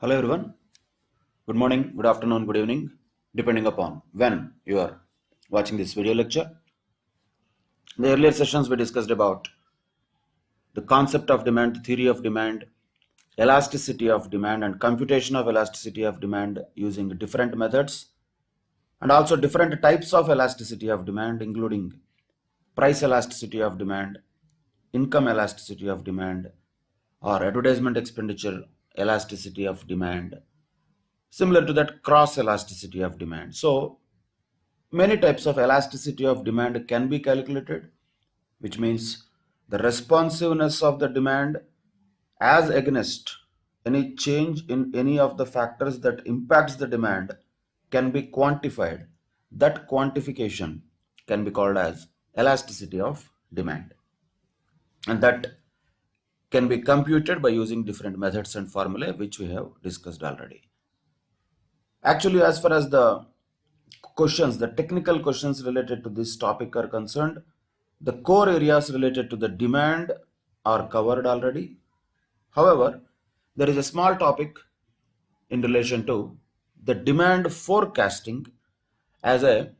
Hello everyone. Good morning, good afternoon, good evening, depending upon when you are watching this video lecture. In the earlier sessions, we discussed about the concept of demand, the theory of demand, elasticity of demand, and computation of elasticity of demand using different methods, and also different types of elasticity of demand, including price elasticity of demand, income elasticity of demand, or advertisement expenditure elasticity of demand, similar to that cross elasticity of demand. So many types of elasticity of demand can be calculated, which means the responsiveness of the demand as against any change in any of the factors that impacts the demand can be quantified. That quantification can be called as elasticity of demand, and that can be computed by using different methods and formulae which we have discussed already. Actually, as far as the questions, the technical questions related to this topic are concerned, the core areas related to the demand are covered already. However, there is a small topic in relation to the demand forecasting as a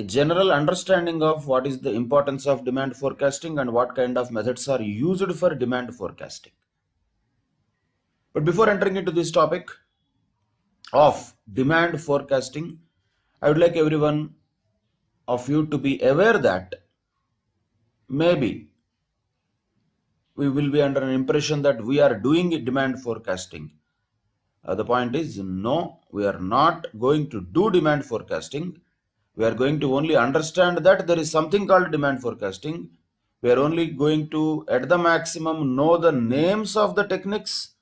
general understanding of what is the importance of demand forecasting and what kind of methods are used for demand forecasting. But before entering into this topic of demand forecasting, I would like everyone of you to be aware that maybe we will be under an impression that we are doing demand forecasting. The point is, no, we are not going to do demand forecasting. We are going to only understand that there is something called demand forecasting. We are only going to, at the maximum, know the names of the techniques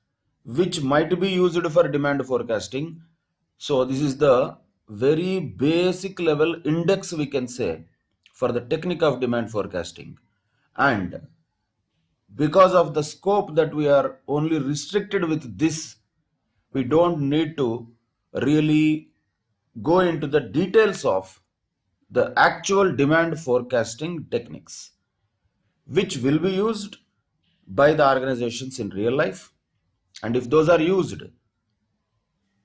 which might be used for demand forecasting. So this is the very basic level index, we can say, for the technique of demand forecasting. And because of the scope that we are only restricted with this, we don't need to really go into the details of the actual demand forecasting techniques, which will be used by the organizations in real life. And if those are used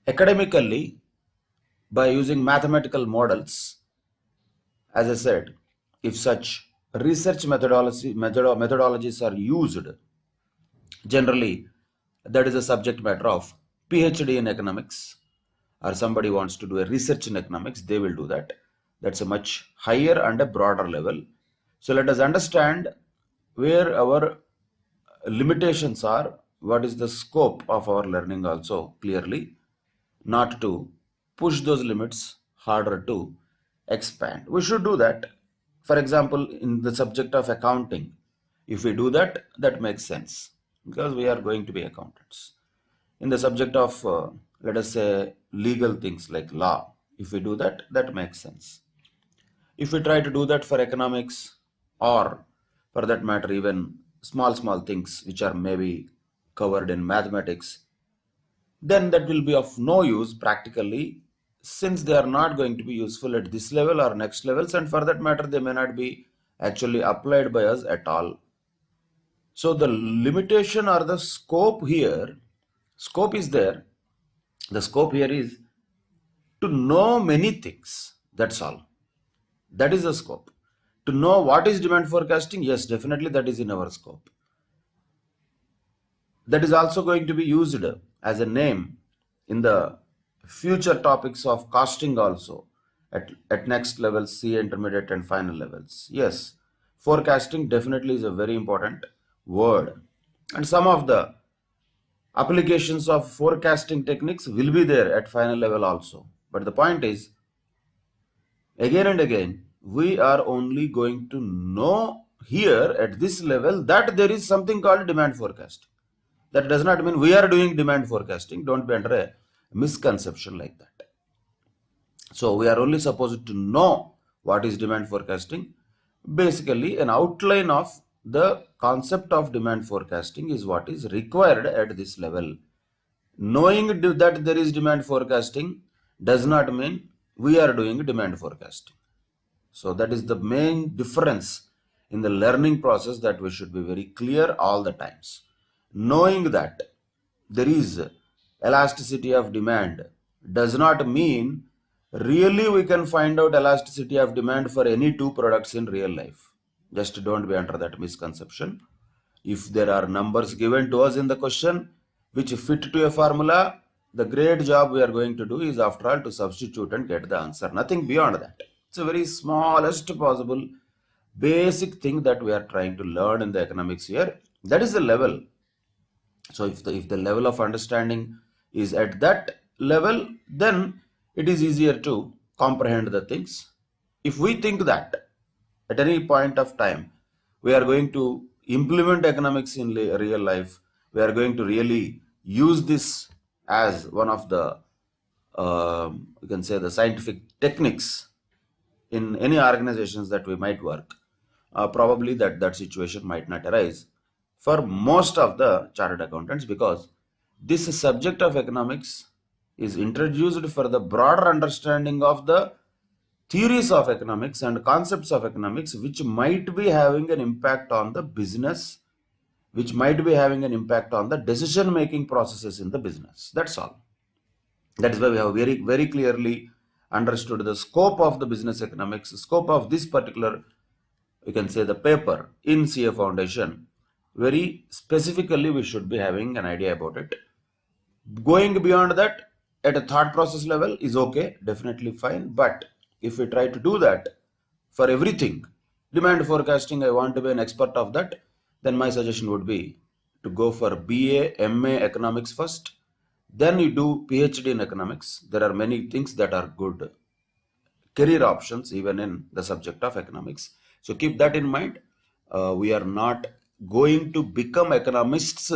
academically by using mathematical models, as I said, if such research methodologies are used, generally that is a subject matter of PhD in economics, or somebody wants to do a research in economics, they will do that. That's a much higher and a broader level. So let us understand where our limitations are, what is the scope of our learning also clearly, not to push those limits harder to expand. We should do that. For example, in the subject of accounting, if we do that, that makes sense because we are going to be accountants. In the subject of, let us say, legal things like law, if we do that, that makes sense. If we try to do that for economics, or for that matter, even small things which are maybe covered in mathematics, then that will be of no use practically, since they are not going to be useful at this level or next levels, and for that matter, they may not be actually applied by us at all. So the limitation or the scope here, scope is there. The scope here is to know many things. That's all. That is the scope. To know what is demand forecasting, yes, definitely that is in our scope. That is also going to be used as a name in the future topics of costing also at next levels, C, intermediate and final levels. Yes, forecasting definitely is a very important word, and some of the applications of forecasting techniques will be there at final level also. But the point is, again and again, we are only going to know here at this level that there is something called demand forecasting. That does not mean we are doing demand forecasting. Don't be under a misconception like that. So we are only supposed to know what is demand forecasting. Basically, an outline of the concept of demand forecasting is what is required at this level. Knowing that there is demand forecasting does not mean we are doing demand forecasting. So that is the main difference in the learning process that we should be very clear all the times. Knowing that there is elasticity of demand does not mean really we can find out elasticity of demand for any two products in real life. Just don't be under that misconception. If there are numbers given to us in the question which fit to a formula, the great job we are going to do is, after all, to substitute and get the answer. Nothing beyond that. It's a very smallest possible basic thing that we are trying to learn in the economics here. That is the level. So if the level of understanding is at that level, then it is easier to comprehend the things. If we think that at any point of time we are going to implement economics in real life, we are going to really use this as one of the you can say the scientific techniques in any organizations that we might work, probably that situation might not arise for most of the chartered accountants, because this subject of economics is introduced for the broader understanding of the theories of economics and concepts of economics which might be having an impact on the business, which might be having an impact on the decision making processes in the business. That's all. That is why we have very, very clearly understood the scope of the business economics, scope of this particular, you can say, the paper in CA Foundation. Very specifically, we should be having an idea about it. Going beyond that at a thought process level is okay, definitely fine. But if we try to do that for everything, demand forecasting, I want to be an expert of that, then my suggestion would be to go for BA, MA economics first. Then you do PhD in economics. There are many things that are good career options even in the subject of economics. So keep that in mind. We are not going to become economists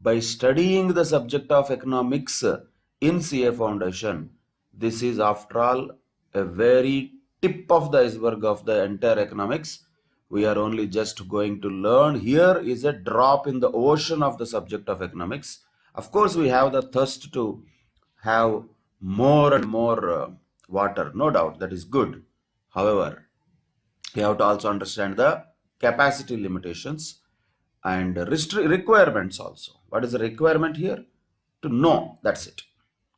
by studying the subject of economics in CA Foundation. This is, after all, a very tip of the iceberg of the entire economics. We are only just going to learn. Here is a drop in the ocean of the subject of economics. Of course, we have the thirst to have more and more water, no doubt, that is good. However, we have to also understand the capacity limitations and requirements also. What is the requirement here? To know, that's it.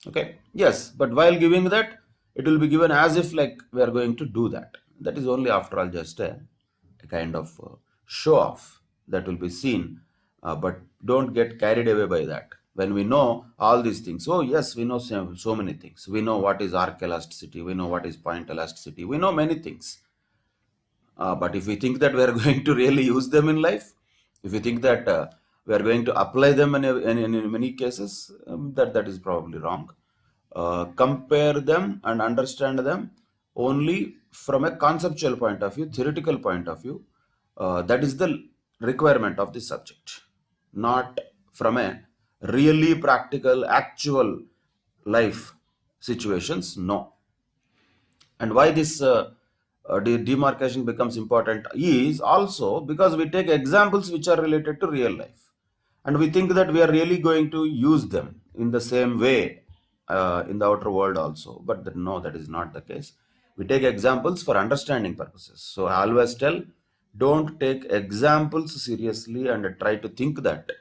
Okay, yes, but while giving that, it will be given as if like we are going to do that. That is only, after all, just a kind of show off that will be seen, but don't get carried away by that. When we know all these things, oh yes, we know so many things. We know what is arc elasticity, we know what is point elasticity, we know many things. But if we think that we are going to really use them in life, if we think that we are going to apply them in many cases, that is probably wrong. Compare them and understand them only from a conceptual point of view, theoretical point of view. That is the requirement of this subject, not from a really practical, actual life situations. No. And why this demarcation becomes important is also because we take examples which are related to real life, and we think that we are really going to use them in the same way in the outer world also. But no, that is not the case. We take examples for understanding purposes. So I always tell, don't take examples seriously and try to think that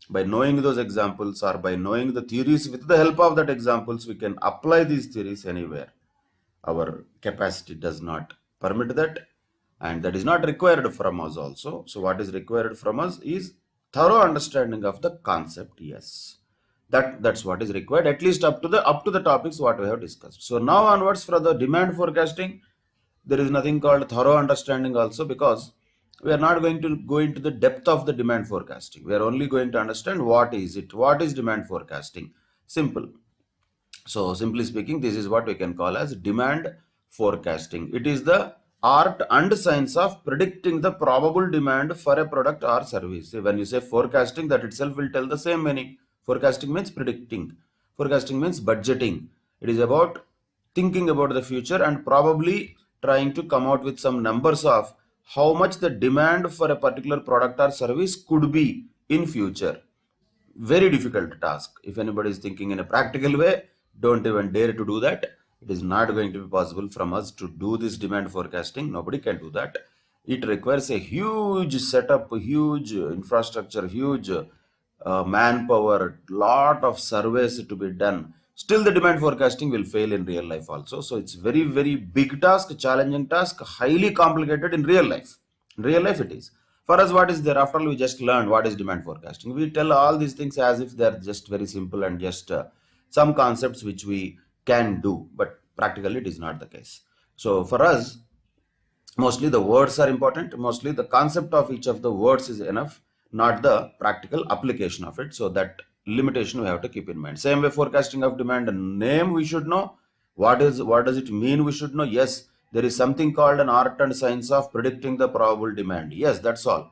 by knowing those examples or by knowing the theories, with the help of that examples, we can apply these theories anywhere. Our capacity does not permit that, and that is not required from us also. So what is required from us is thorough understanding of the concept. Yes, that's what is required, at least up to the topics what we have discussed. So now onwards, for the demand forecasting, there is nothing called thorough understanding also, because we are not going to go into the depth of the demand forecasting. We are only going to understand what is it, what is demand forecasting. Simple. So simply speaking, this is what we can call as demand forecasting. It is the art and science of predicting the probable demand for a product or service. When you say forecasting, that itself will tell the same meaning. Forecasting means predicting. Forecasting means budgeting. It is about thinking about the future and probably trying to come out with some numbers of how much the demand for a particular product or service could be in future. Very difficult task. If anybody is thinking in a practical way, don't even dare to do that. It is not going to be possible from us to do this demand forecasting. Nobody can do that. It requires a huge setup, huge infrastructure, huge manpower, lot of surveys to be done, still the demand forecasting will fail in real life also. So it's very, very big task, challenging task, highly complicated in real life. In real life it is. For us, what is there? After all, we just learned what is demand forecasting. We tell all these things as if they're just very simple and just some concepts which we can do, but practically it is not the case. So for us, mostly the words are important. Mostly the concept of each of the words is enough, not the practical application of it. So that limitation we have to keep in mind. Same way, forecasting of demand, name we should know. What does it mean? We should know. Yes, there is something called an art and science of predicting the probable demand. Yes, that's all.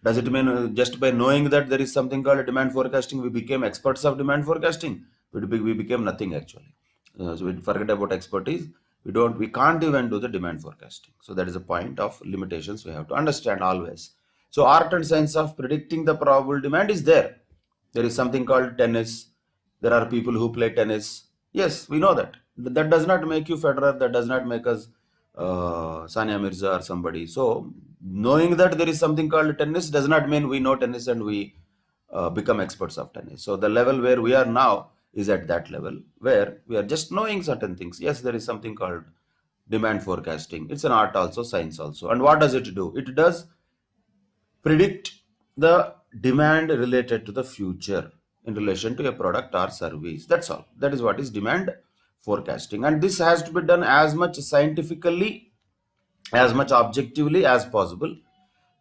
Does it mean just by knowing that there is something called demand forecasting, we became experts of demand forecasting? We became nothing actually. So we forget about expertise. We can't even do the demand forecasting. So that is a point of limitations we have to understand always. So art and science of predicting the probable demand is there. There is something called tennis. There are people who play tennis. Yes, we know that. That does not make you Federer. That does not make us Sania Mirza or somebody. So knowing that there is something called tennis does not mean we know tennis and we become experts of tennis. So the level where we are now is at that level where we are just knowing certain things. Yes, there is something called demand forecasting. It's an art also, science also. And what does it do? It does predict the demand related to the future in relation to a product or service. That's all. That is what is demand forecasting. And this has to be done as much scientifically, as much objectively as possible,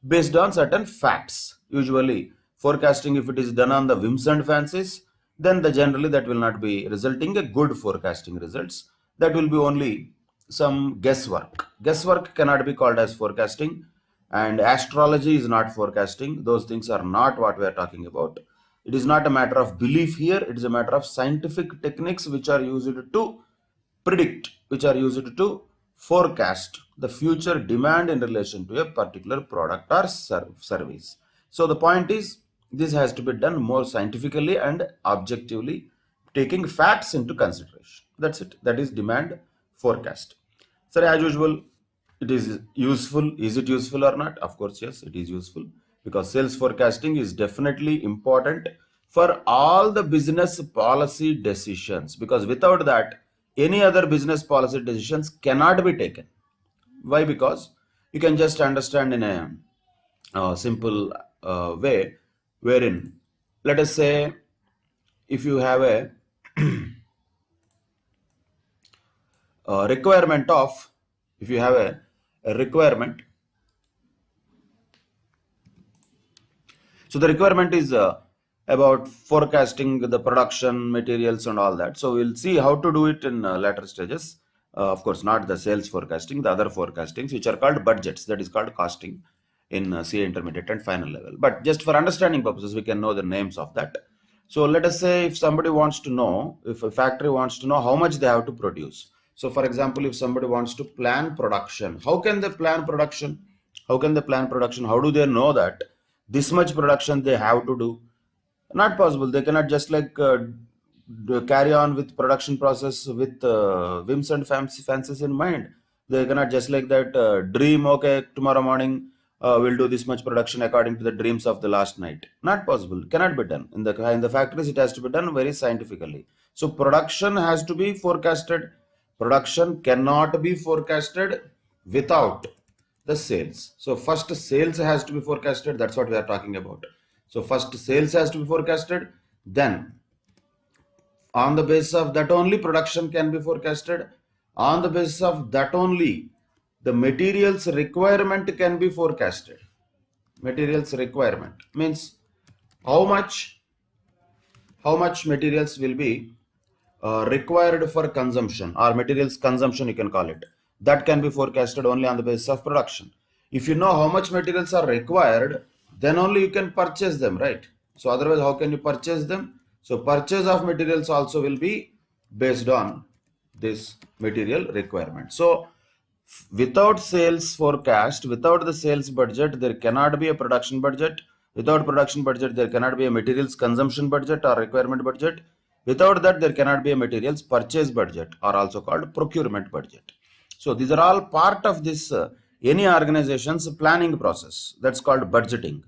based on certain facts. Usually, forecasting, if it is done on the whims and fancies, then generally that will not be resulting a good forecasting results. That will be only some guesswork. Guesswork cannot be called as forecasting, and astrology is not forecasting. Those things are not what we are talking about. It is not a matter of belief here. It is a matter of scientific techniques which are used to predict, which are used to forecast the future demand in relation to a particular product or service. So the point is, this has to be done more scientifically and objectively, taking facts into consideration. That's it. That is demand forecast. So as usual, it is useful. Is it useful or not? Of course, yes, it is useful, because sales forecasting is definitely important for all the business policy decisions, because without that, any other business policy decisions cannot be taken. Why? Because you can just understand in a simple way, wherein, let us say, if you have a requirement of, if you have a requirement, so the requirement is about forecasting the production materials and all that. So we'll see how to do it in later stages. Of course, not the sales forecasting, the other forecastings, which are called budgets. That is called costing in CA intermediate and final level. But just for understanding purposes, we can know the names of that. So let us say if somebody wants to know, if a factory wants to know how much they have to produce. So for example, if somebody wants to plan production, how can they plan production? How can they plan production? How do they know that this much production they have to do? Not possible. They cannot just like carry on with production process with whims and fancies in mind. They cannot just like that dream, okay, tomorrow morning we'll do this much production according to the dreams of the last night. Not possible. Cannot be done. In the factories, it has to be done very scientifically. So production has to be forecasted. Production cannot be forecasted without the sales. So first sales has to be forecasted. That's what we are talking about. So first sales has to be forecasted. Then on the basis of that only production can be forecasted. On the basis of that only the materials requirement can be forecasted. Materials requirement means how much materials will be required for consumption, or materials consumption you can call it. That can be forecasted only on the basis of production. If you know how much materials are required, then only you can purchase them, right? So otherwise, how can you purchase them? So purchase of materials also will be based on this material requirement. So without sales forecast, without the sales budget, there cannot be a production budget. Without production budget, there cannot be a materials consumption budget or requirement budget. Without that, there cannot be a materials purchase budget, or also called procurement budget. So these are all part of this any organization's planning process. That's called budgeting.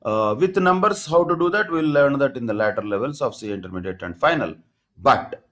With numbers, how to do that, we'll learn that in the later levels of CA intermediate and final. But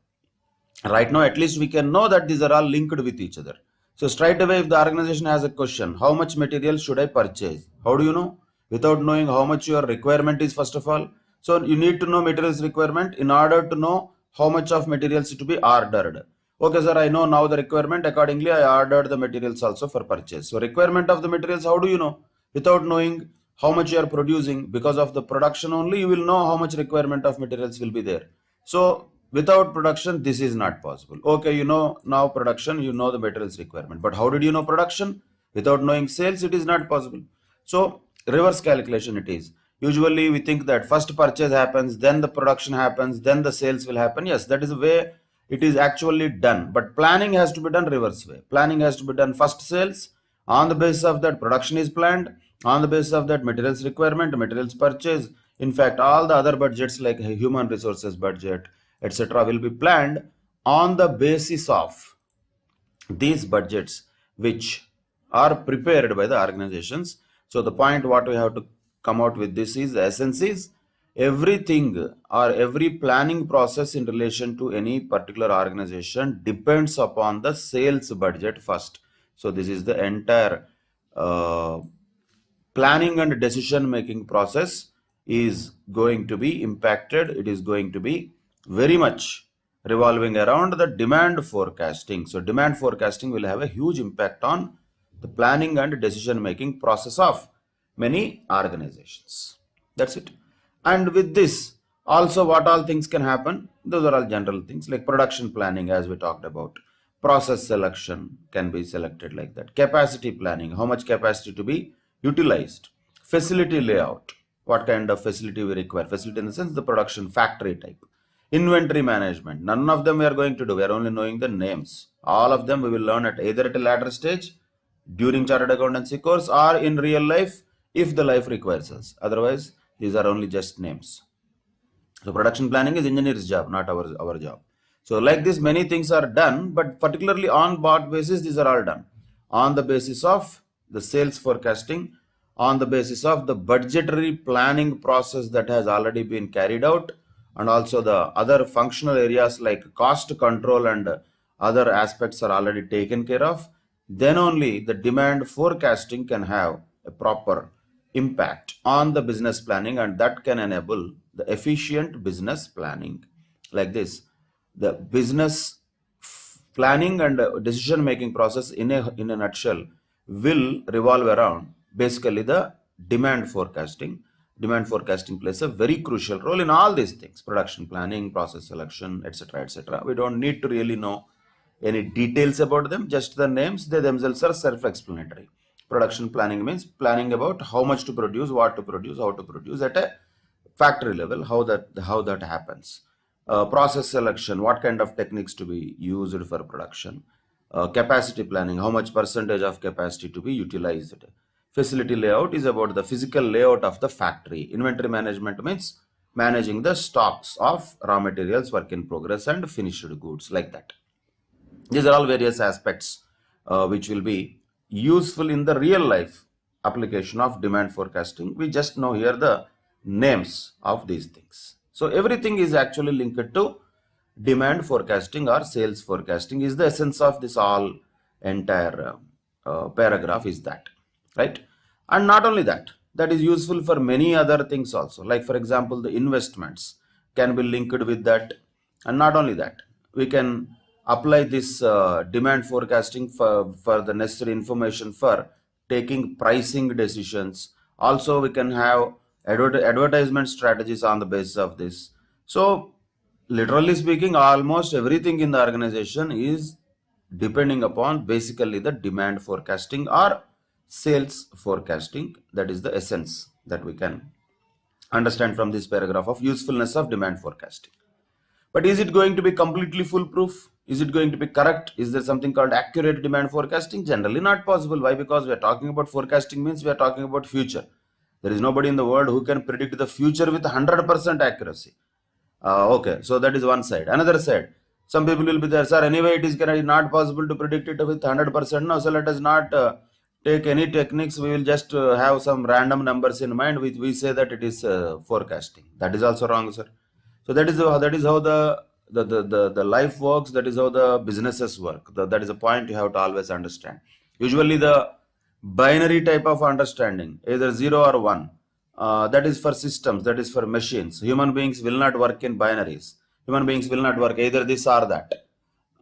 right now, at least we can know that these are all linked with each other. So straight away, if the organization has a question, how much material should I purchase? How do you know? Without knowing how much your requirement is, first of all. So you need to know materials requirement in order to know how much of materials to be ordered. Okay, sir, I know now the requirement. Accordingly, I ordered the materials also for purchase. So requirement of the materials, how do you know? Without knowing how much you are producing, because of the production only, you will know how much requirement of materials will be there. So without production, this is not possible. Okay, you know now production, you know the materials requirement. But how did you know production? Without knowing sales, it is not possible. So reverse calculation it is. Usually we think that first purchase happens, then the production happens, then the sales will happen. Yes, that is the way it is actually done. But planning has to be done reverse way. Planning has to be done first sales. On the basis of that, production is planned. On the basis of that, materials requirement, materials purchase. In fact, all the other budgets like human resources budget, etc. will be planned on the basis of these budgets which are prepared by the organizations. So the point what we have to come out with this is, the essence is, everything or every planning process in relation to any particular organization depends upon the sales budget first. So this is the entire planning and decision making process is going to be impacted. It is going to be very much revolving around the demand forecasting. So demand forecasting will have a huge impact on the planning and decision making process of many organizations. That's it. And with this, also what all things can happen, those are all general things like production planning, as we talked about. Process selection can be selected like that. Capacity planning, how much capacity to be utilized. Facility layout, what kind of facility we require. Facility in the sense the production factory type. Inventory management, none of them we are going to do. We are only knowing the names. All of them we will learn at either at a later stage during chartered accountancy course or in real life if the life requires us. Otherwise, these are only just names. So production planning is engineer's job, not our job. So like this, many things are done, but particularly on board basis, these are all done on the basis of the sales forecasting, on the basis of the budgetary planning process that has already been carried out, and also the other functional areas like cost control and other aspects are already taken care of. Then only the demand forecasting can have a proper impact on the business planning, and that can enable the efficient business planning. Like this, the business planning and decision making process in a nutshell will revolve around basically the demand forecasting. Demand forecasting plays a very crucial role in all these things: production planning, process selection, etc., etc. We don't need to really know any details about them, just the names. They themselves are self-explanatory. Production planning means planning about how much to produce, what to produce, how to produce at a factory level, how that happens. Process selection, what kind of techniques to be used for production. Capacity planning, how much percentage of capacity to be utilized. Facility layout is about the physical layout of the factory. Inventory management means managing the stocks of raw materials, work in progress, and finished goods, like that. These are all various aspects which will be useful in the real life application of demand forecasting. We just know here the names of these things. So everything is actually linked to demand forecasting or sales forecasting is the essence of this all entire paragraph is that, right? And not only that, that is useful for many other things also. Like for example, the investments can be linked with that. And not only that, we can apply this demand forecasting for the necessary information for taking pricing decisions. Also, we can have advertisement strategies on the basis of this. So literally speaking, almost everything in the organization is depending upon basically the demand forecasting or sales forecasting. That is the essence that we can understand from this paragraph of usefulness of demand forecasting. But is it going to be completely foolproof? Is it going to be correct? Is there something called accurate demand forecasting? Generally not possible. Why? Because we are talking about forecasting means we are talking about future. There is nobody in the world who can predict the future with 100% accuracy. Okay, so that is one side. Another side, some people will be there, sir, anyway it is not possible to predict it with 100%. No, so let us not take any techniques, we will just have some random numbers in mind, which we say that it is forecasting. That is also wrong, sir. So that is how the life works. That is how the businesses work. That is a point you have to always understand. Usually the binary type of understanding, either 0 or 1, that is for systems, that is for machines. Human beings will not work in binaries. Human beings will not work either this or that.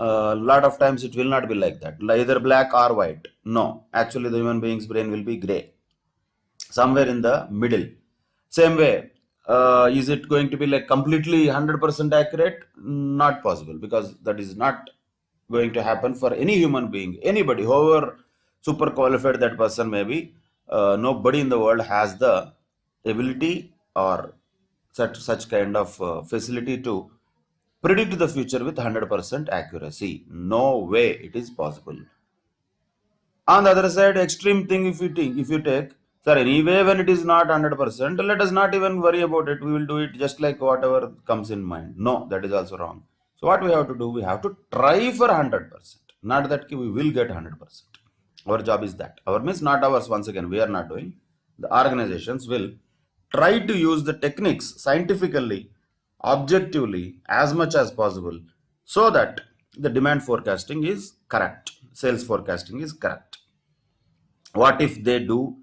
A lot of times it will not be like that, either black or white. No, actually the human being's brain will be gray, somewhere in the middle. Same way, is it going to be like completely 100% accurate? Not possible, because that is not going to happen for any human being, anybody, however super qualified that person may be. Nobody in the world has the ability or such kind of facility to predict the future with 100% accuracy. No way it is possible. On the other side, extreme thing, if you take, sir, anyway, when it is not 100%, let us not even worry about it. We will do it just like whatever comes in mind. No, that is also wrong. So what we have to do, we have to try for 100%. Not that we will get 100%. Our job is that. Our means not ours, once again, we are not doing. The organizations will try to use the techniques scientifically, objectively, as much as possible, so that the demand forecasting is correct, sales forecasting is correct. What if they do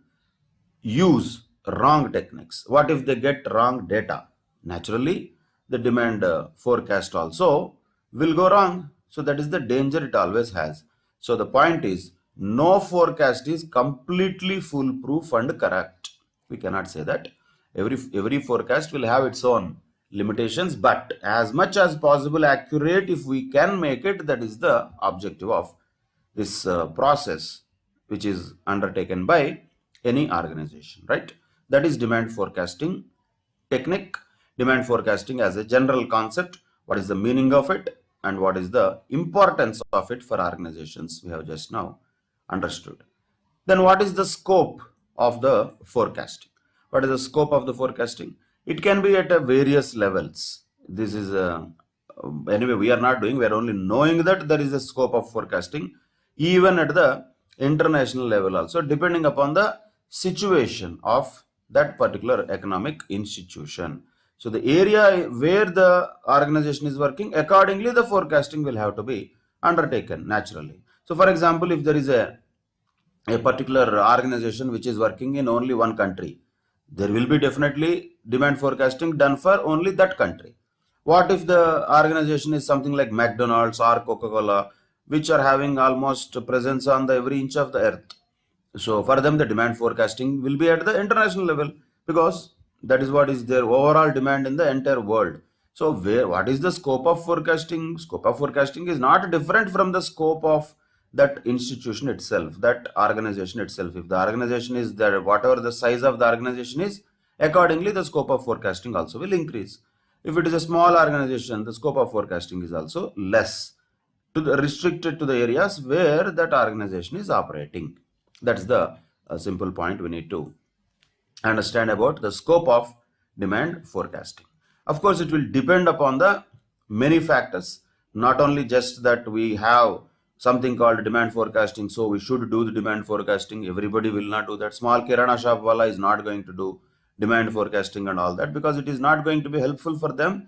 use wrong techniques? What if they get wrong data? Naturally, the demand forecast also will go wrong. So that is the danger it always has. So the point is, no forecast is completely foolproof and correct. We cannot say that. Every forecast will have its own limitations, but as much as possible accurate, if we can make it, that is the objective of this process which is undertaken by any organization, right? That is demand forecasting technique. Demand forecasting as a general concept, what is the meaning of it and what is the importance of it for organizations, we have just now understood. Then what is the scope of the forecasting? What is the scope of the forecasting? It can be at various levels. This is anyway we are not doing, we are only knowing that there is a scope of forecasting, even at the international level also, depending upon the situation of that particular economic institution. So the area where the organization is working, accordingly the forecasting will have to be undertaken naturally. So for example, if there is a particular organization which is working in only one country, there will be definitely demand forecasting done for only that country. What if the organization is something like McDonald's or Coca-Cola, which are having almost presence on the every inch of the earth? So for them, the demand forecasting will be at the international level, because that is what is their overall demand in the entire world. So what is the scope of forecasting? Scope of forecasting is not different from the scope of that institution itself, that organization itself. If the organization is there, whatever the size of the organization is, accordingly the scope of forecasting also will increase. If it is a small organization, the scope of forecasting is also less, restricted to the areas where that organization is operating. That's the simple point we need to understand about the scope of demand forecasting. Of course, it will depend upon the many factors, not only just that we have something called demand forecasting, so we should do the demand forecasting. Everybody will not do that. Small kirana shop wala is not going to do demand forecasting and all that, because it is not going to be helpful for them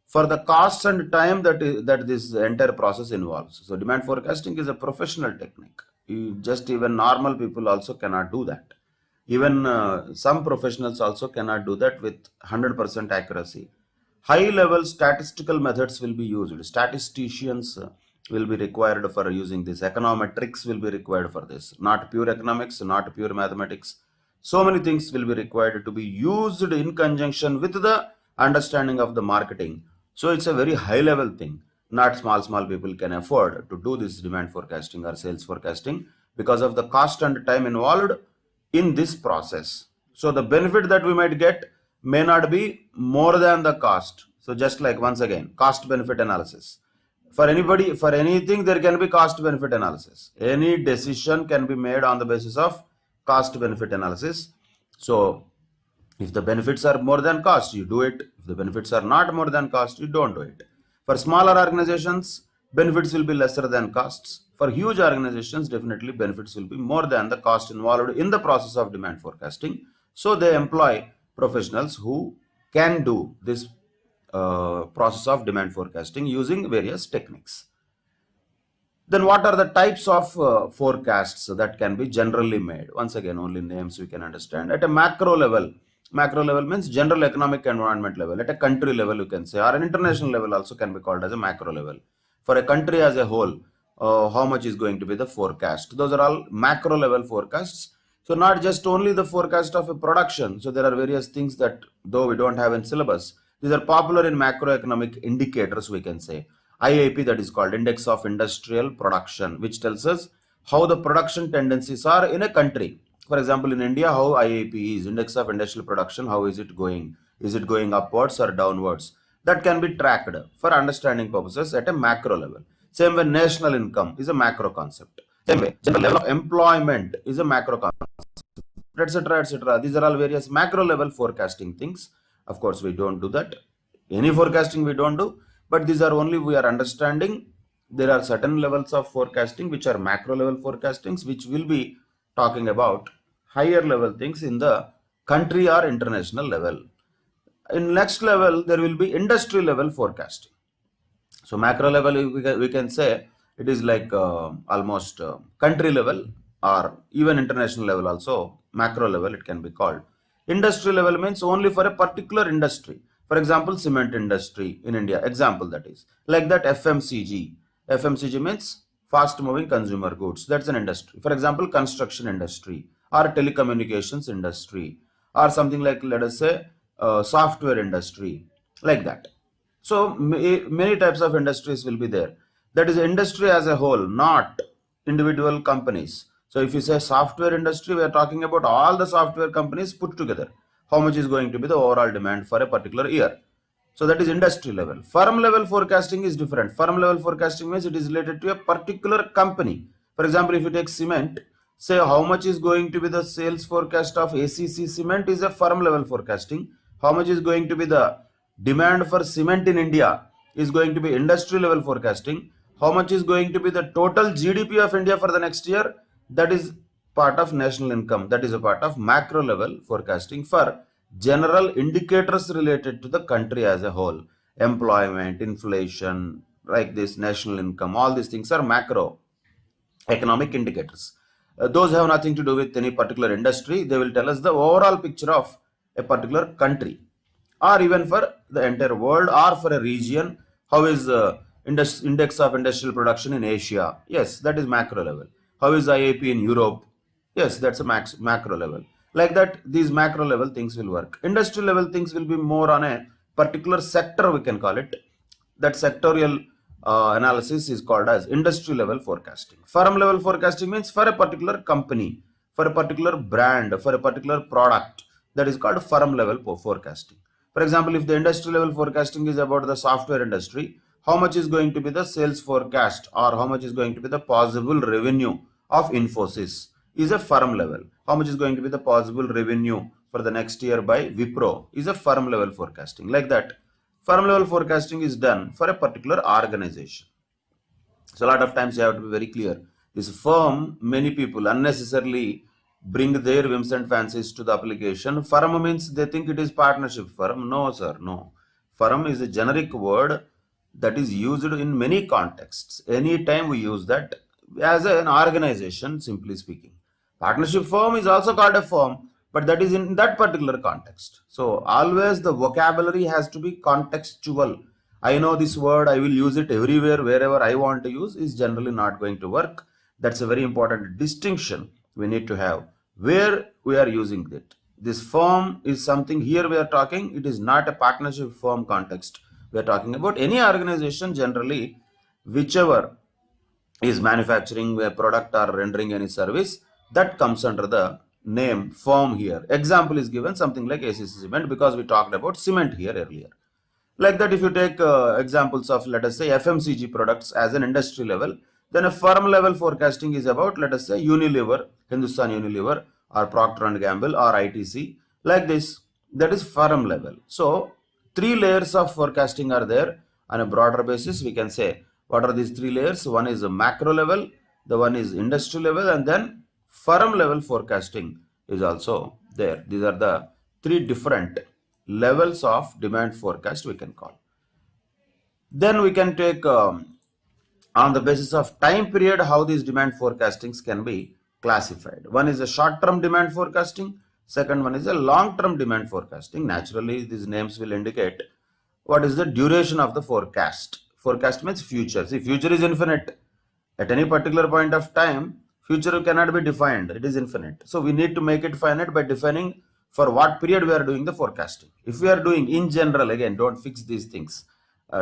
for the costs and time that this entire process involves. So demand forecasting is a professional technique. Even normal people also cannot do that. Even some professionals also cannot do that with 100% accuracy. High level statistical methods will be used. Statisticians will be required for using this. Econometrics will be required for this. Not pure economics, not pure mathematics. So many things will be required to be used in conjunction with the understanding of the marketing. So it's a very high level thing. Not small people can afford to do this demand forecasting or sales forecasting because of the cost and time involved in this process. So the benefit that we might get may not be more than the cost. So just like, once again, cost benefit analysis. For anybody, for anything, there can be cost benefit analysis. Any decision can be made on the basis of cost benefit analysis. So if the benefits are more than cost, you do it. If the benefits are not more than cost, you don't do it. For smaller organizations, benefits will be lesser than costs. For huge organizations, definitely benefits will be more than the cost involved in the process of demand forecasting. So they employ professionals who can do this process of demand forecasting using various techniques. Then what are the types of forecasts that can be generally made? Once again, only names we can understand. At a macro level means general economic environment level. At a country level, you can say, or an international level also can be called as a macro level. For a country as a whole, how much is going to be the forecast? Those are all macro level forecasts. So not just only the forecast of a production. So there are various things that, though we don't have in syllabus, these are popular in macroeconomic indicators, we can say. IIP, that is called Index of Industrial Production, which tells us how the production tendencies are in a country. For example, in India, how IIP is, Index of Industrial Production, how is it going? Is it going upwards or downwards? That can be tracked for understanding purposes at a macro level. Same way, national income is a macro concept. Same way, general level of employment is a macro concept, etc., etc. These are all various macro level forecasting things. Of course, we don't do that. Any forecasting we don't do, but these are only we are understanding. There are certain levels of forecasting which are macro level forecastings, which will be talking about higher level things in the country or international level. In next level, there will be industry level forecasting. So macro level, we can say it is like almost country level or even international level also. Macro level it can be called. Industry level means only for a particular industry. For example, cement industry in India, example that is. Like that FMCG. FMCG means fast moving consumer goods. That's an industry. For example, construction industry or telecommunications industry or something like, let us say, software industry, like that. So many types of industries will be there. That is industry as a whole, not individual companies. So if you say software industry, we are talking about all the software companies put together. How much is going to be the overall demand for a particular year? So that is industry level. Firm level forecasting is different. Firm level forecasting means it is related to a particular company. For example, if you take cement, say how much is going to be the sales forecast of ACC cement is a firm level forecasting. How much is going to be the demand for cement in India is going to be industry level forecasting. How much is going to be the total GDP of India for the next year? That is part of national income. That is a part of macro level forecasting for general indicators related to the country as a whole. Employment, inflation, like this, national income, all these things are macro economic indicators. Those have nothing to do with any particular industry. They will tell us the overall picture of a particular country, or even for the entire world, or for a region. How is index of industrial production in Asia? Yes, that is macro level. How is IIP in Europe? Yes, that's a macro level. Like that, these macro level things will work. Industry level things will be more on a particular sector, we can call it. That sectorial analysis is called as industry level forecasting. Firm level forecasting means for a particular company, for a particular brand, for a particular product. That is called firm level forecasting. For example, if the industry level forecasting is about the software industry, how much is going to be the sales forecast or how much is going to be the possible revenue of Infosys is a firm level. How much is going to be the possible revenue for the next year by Wipro is a firm level forecasting. Like that, firm level forecasting is done for a particular organization. So a lot of times you have to be very clear. This firm, many people unnecessarily bring their whims and fancies to the application. Firm means they think it is partnership firm. No, sir, no. Firm is a generic word that is used in many contexts. Anytime we use that as an organization, simply speaking. Partnership firm is also called a firm, but that is in that particular context. So always the vocabulary has to be contextual. I know this word, I will use it everywhere, wherever I want to use, is generally not going to work. That's a very important distinction we need to have where we are using it. This firm is something here we are talking, it is not a partnership firm context. We are talking about any organization generally, whichever is manufacturing a product or rendering any service, that comes under the name firm here. Example is given something like ACC Cement because we talked about cement here earlier. Like that, if you take examples of, let us say, FMCG products as an industry level, then a firm level forecasting is about, let us say, Unilever, Hindustan Unilever, or Procter and Gamble, or ITC, like this. That is firm level. So, three layers of forecasting are there on a broader basis. We can say What are these three layers? One is a macro level, the one is industry level, and then firm level forecasting is also there. These are the three different levels of demand forecast we can call. Then we can take on the basis of time period how these demand forecastings can be classified. One is a short-term demand forecasting, second one is a long-term demand forecasting. Naturally, these names will indicate what is the duration of the forecast. Forecast means future. See, future is infinite. At any particular point of time, future cannot be defined. It is infinite. So we need to make it finite by defining for what period we are doing the forecasting. If we are doing in general, again, don't fix these things.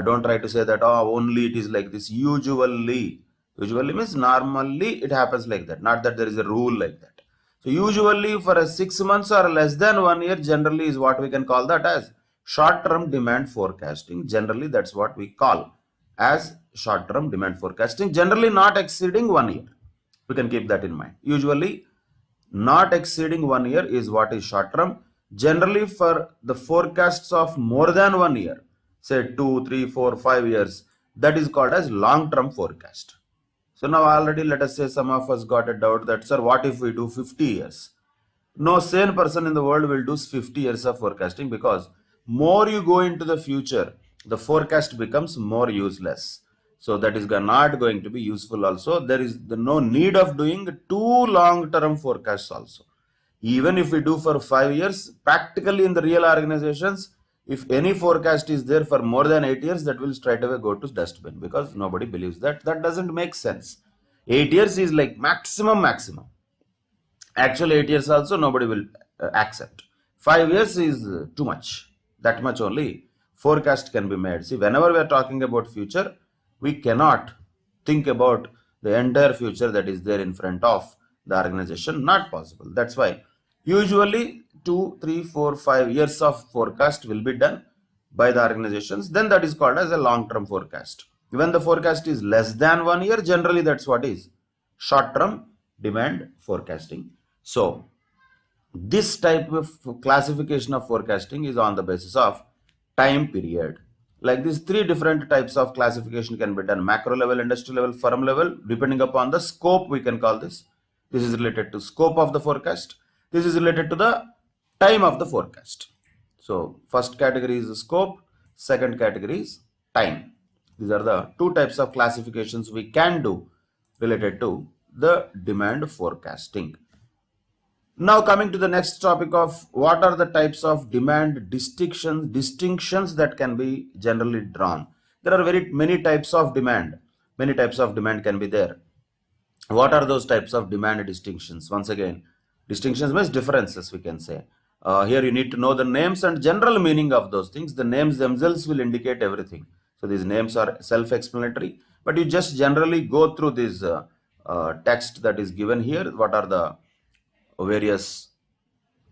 Don't try to say that, oh, only it is like this. Usually means normally it happens like that. Not that there is a rule like that. So usually for a 6 months or less than 1 year, generally is what we can call that as short-term demand forecasting. Generally, that's what we call as short-term demand forecasting. Generally not exceeding 1 year. We can keep that in mind. Usually not exceeding 1 year is what is short-term. Generally for the forecasts of more than 1 year, say 2, 3, 4, 5 years, that is called as long-term forecast. So now already let us say some of us got a doubt that, sir, what if we do 50 years? No sane person in the world will do 50 years of forecasting, because more you go into the future, the forecast becomes more useless. So that is not going to be useful also. There is no need of doing too long-term forecasts also. Even if we do for 5 years, practically in the real organizations, if any forecast is there for more than 8 years, that will straight away go to dustbin, because nobody believes that. That doesn't make sense. 8 years is like maximum. Actually 8 years also nobody will accept. 5 years is too much. That much only forecast can be made. See, whenever we are talking about future, we cannot think about the entire future that is there in front of the organization. Not possible. That's why usually 2, 3, 4, 5 years of forecast will be done by the organizations. Then that is called as a long-term forecast. When the forecast is less than 1 year, generally that's what is short-term demand forecasting. So this type of classification of forecasting is on the basis of time period. Like these three different types of classification can be done: macro level, industry level, firm level. Depending upon the scope, we can call this. This is related to scope of the forecast. This is related to the time of the forecast. So first category is scope, second category is time. These are the two types of classifications we can do related to the demand forecasting. Now coming to the next topic of what are the types of demand distinctions that can be generally drawn. There are very many types of demand. Many types of demand can be there. What are those types of demand distinctions? Once again, distinctions means differences, we can say. Here you need to know the names and general meaning of those things. The names themselves will indicate everything. So these names are self-explanatory, but you just generally go through this text that is given here. What are the various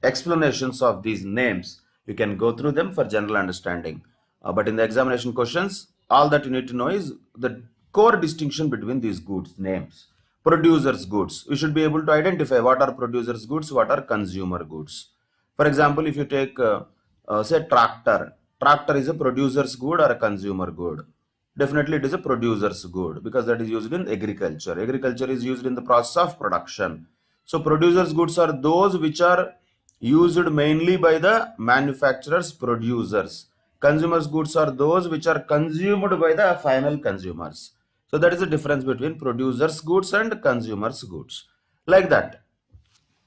explanations of these names? You can go through them for general understanding. But in the examination questions, all that you need to know is the core distinction between these goods names. Producers goods, we should be able to identify what are producers goods, what are consumer goods. For example, if you take say tractor is a producer's good or a consumer good? Definitely it is a producer's good, because that is used in agriculture. Agriculture is used in the process of production. So producers goods are those which are used mainly by the manufacturers, producers. Consumers goods are those which are consumed by the final consumers. So that is the difference between producers goods and consumers goods. Like that,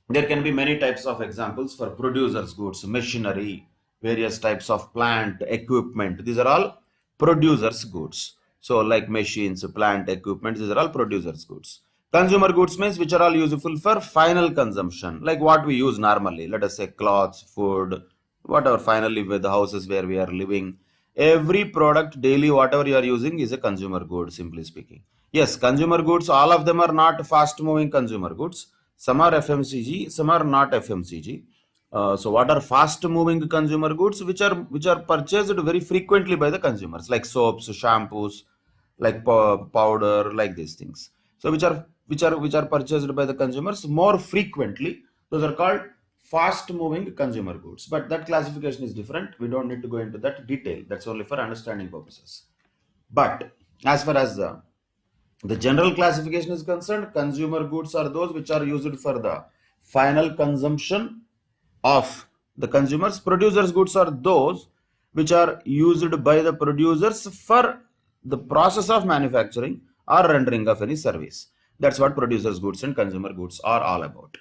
there can be many types of examples for producers goods: machinery, various types of plant, equipment. These are all producers goods. So like machines, plant, equipment, these are all producers goods. Consumer goods means which are all useful for final consumption, like what we use normally. Let us say clothes, food, whatever, finally with the houses where we are living. Every product daily, whatever you are using, is a consumer good, simply speaking. Yes, consumer goods, all of them are not fast moving consumer goods. Some are FMCG, some are not FMCG. So what are fast moving consumer goods? Which are purchased very frequently by the consumers, like soaps, shampoos, like powder, like these things. So which are purchased by the consumers more frequently. Those are called fast moving consumer goods. But that classification is different. We don't need to go into that detail. That's only for understanding purposes. But As far as the general classification is concerned, consumer goods are those which are used for the final consumption of the consumers. Producers goods are those which are used by the producers for the process of manufacturing or rendering of any service. That's what producers goods and consumer goods are all about.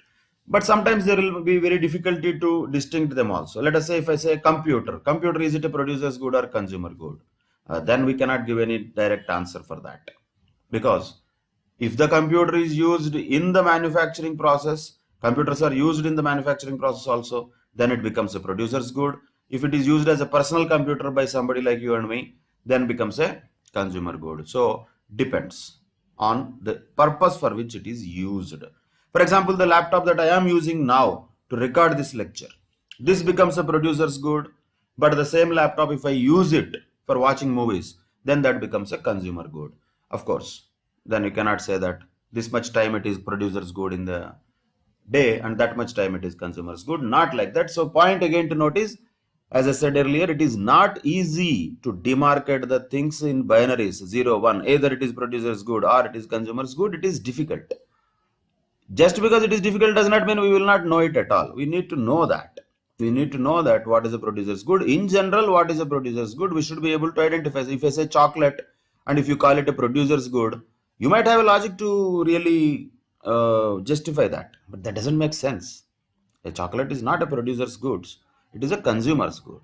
But sometimes there will be very difficulty to distinguish them also. Let us say if I say computer, is it a producer's good or consumer good? Then we cannot give any direct answer for that, because if the computer is used in the manufacturing process, computers are used in the manufacturing process also, then it becomes a producer's good. If it is used as a personal computer by somebody like you and me, then becomes a consumer good. So depends on the purpose for which it is used. For example, the laptop that I am using now to record this lecture, this becomes a producer's good. But the same laptop, if I use it for watching movies, then that becomes a consumer good. Of course, then you cannot say that this much time it is producer's good in the day and that much time it is consumer's good. Not like that. So point again to notice, as I said earlier, it is not easy to demarcate the things in binaries 0 1. Either it is producer's good or it is consumer's good. It is difficult. Just because it is difficult does not mean we will not know it at all. We need to know that. We need to know that what is a producer's good. In general, what is a producer's good, we should be able to identify. If I say chocolate and if you call it a producer's good, you might have a logic to really justify that. But that doesn't make sense. A chocolate is not a producer's goods. It is a consumer's good.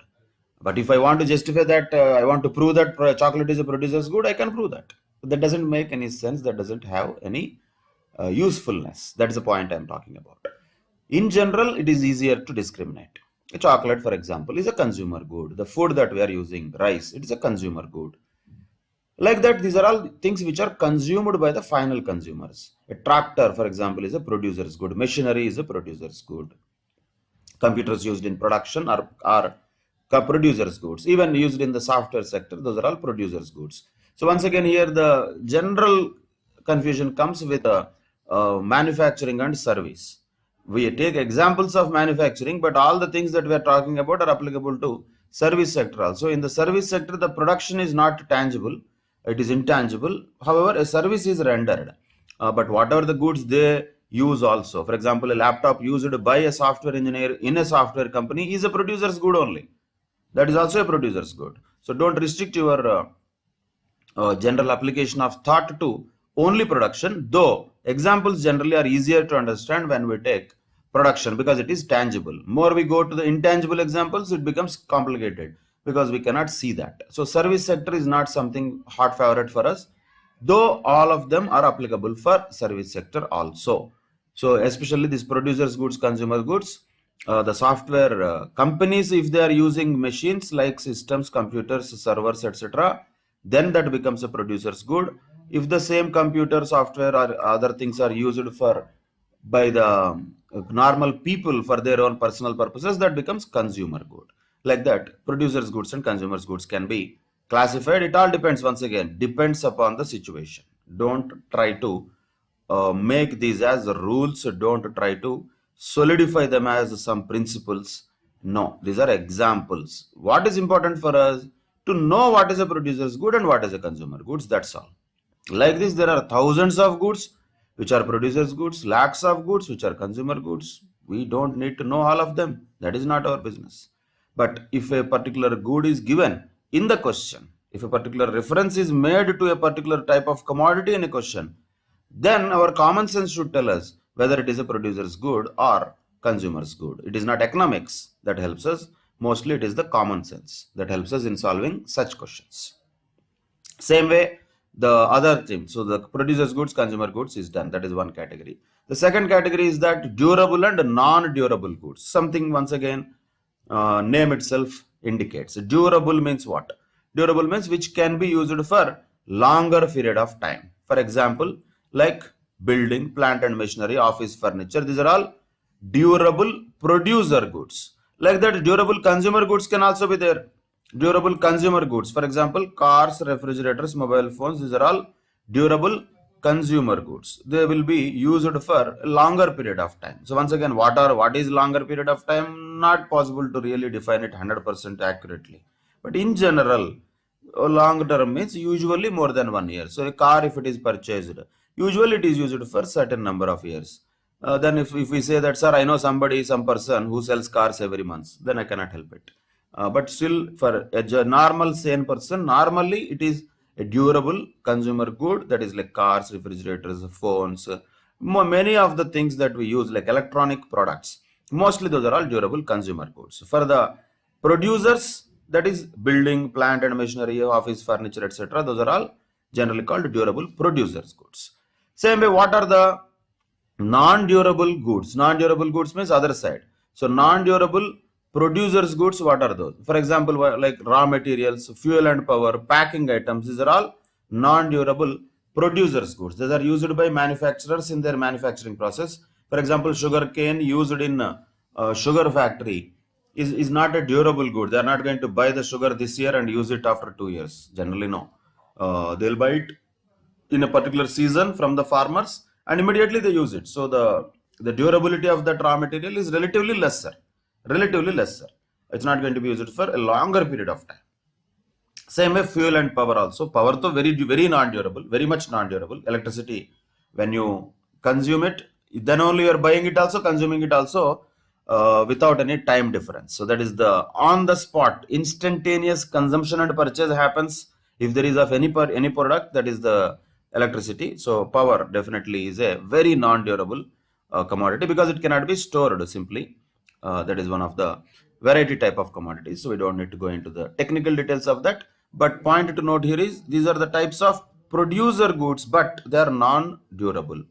But if I want to justify that, I want to prove that chocolate is a producer's good, I can prove that. But that doesn't make any sense. That doesn't have any usefulness. That's the point I'm talking about. In general, it is easier to discriminate. A chocolate, for example, is a consumer good. The food that we are using, rice, it is a consumer good. Like that, these are all things which are consumed by the final consumers. A tractor, for example, is a producer's good. Machinery is a producer's good. Computers used in production are producers' goods. Even used in the software sector, those are all producers' goods. So once again, here the general confusion comes with manufacturing and service. We take examples of manufacturing, but all the things that we are talking about are applicable to service sector also. In the service sector, the production is not tangible, it is intangible. However, a service is rendered. But whatever the goods they use also, for example, a laptop used by a software engineer in a software company is a producer's good only. That is also a producer's good. So don't restrict your general application of thought to only production, though examples generally are easier to understand when we take production because it is tangible. More we go to the intangible examples, it becomes complicated because we cannot see that. So service sector is not something hot favorite for us, though all of them are applicable for service sector also. So especially these producers goods, consumer goods, the software companies, if they are using machines like systems, computers, servers, etc., then that becomes a producer's good. If the same computer, software or other things are used for by the normal people for their own personal purposes, that becomes consumer good. Like that, producers goods and consumers goods can be classified. It all depends, once again, depends upon the situation. Don't try to make these as rules. Don't try to solidify them as some principles. No, these are examples. What is important for us? To know what is a producer's good and what is a consumer goods. That's all. Like this, there are thousands of goods which are producers goods, lakhs of goods which are consumer goods. We don't need to know all of them. That is not our business. But if a particular good is given in the question, if a particular reference is made to a particular type of commodity in a question, then our common sense should tell us whether it is a producer's good or consumer's good. It is not economics that helps us. Mostly it is the common sense that helps us in solving such questions. Same way, the other thing, so the producer's goods, consumer goods is done. That is one category. The second category is that durable and non-durable goods. Something, once again, name itself indicates. Durable means what? Durable means which can be used for longer period of time. For example, like building, plant and machinery, office furniture. These are all durable producer goods. Like that, durable consumer goods can also be there. Durable consumer goods, for example, cars, refrigerators, mobile phones, these are all durable consumer goods. They will be used for a longer period of time. So once again, what is longer period of time? Not possible to really define it 100% accurately. But in general, long term means usually more than 1 year. So a car, if it is purchased, usually it is used for certain number of years. Then if we say that, sir, I know some person who sells cars every month, then I cannot help it. But still, for a normal sane person, normally it is a durable consumer good, that is like cars, refrigerators, phones, many of the things that we use like electronic products. Mostly those are all durable consumer goods. For the producers, that is building, plant and machinery, office furniture, etc. Those are all generally called durable producers goods. Same way, what are the non-durable goods? Non-durable goods means other side. So non-durable producers goods, what are those? For example, like raw materials, fuel and power, packing items, these are all non-durable producers goods. These are used by manufacturers in their manufacturing process. For example, sugar cane used in sugar factory is not a durable good. They are not going to buy the sugar this year and use it after 2 years. Generally, no. They'll buy it in a particular season from the farmers and immediately they use it. So the durability of that raw material is relatively lesser. It's not going to be used for a longer period of time. Same way, fuel and power also. Power to very non-durable, very much non-durable. Electricity, when you consume it, then only you are buying it also, consuming it also, without any time difference. So that is the on the spot, instantaneous consumption and purchase happens if there is of any product, that is the electricity. So power definitely is a very non-durable commodity because it cannot be stored simply. That is one of the variety type of commodities. So we don't need to go into the technical details of that. But point to note here is these are the types of producer goods, but they are non-durable.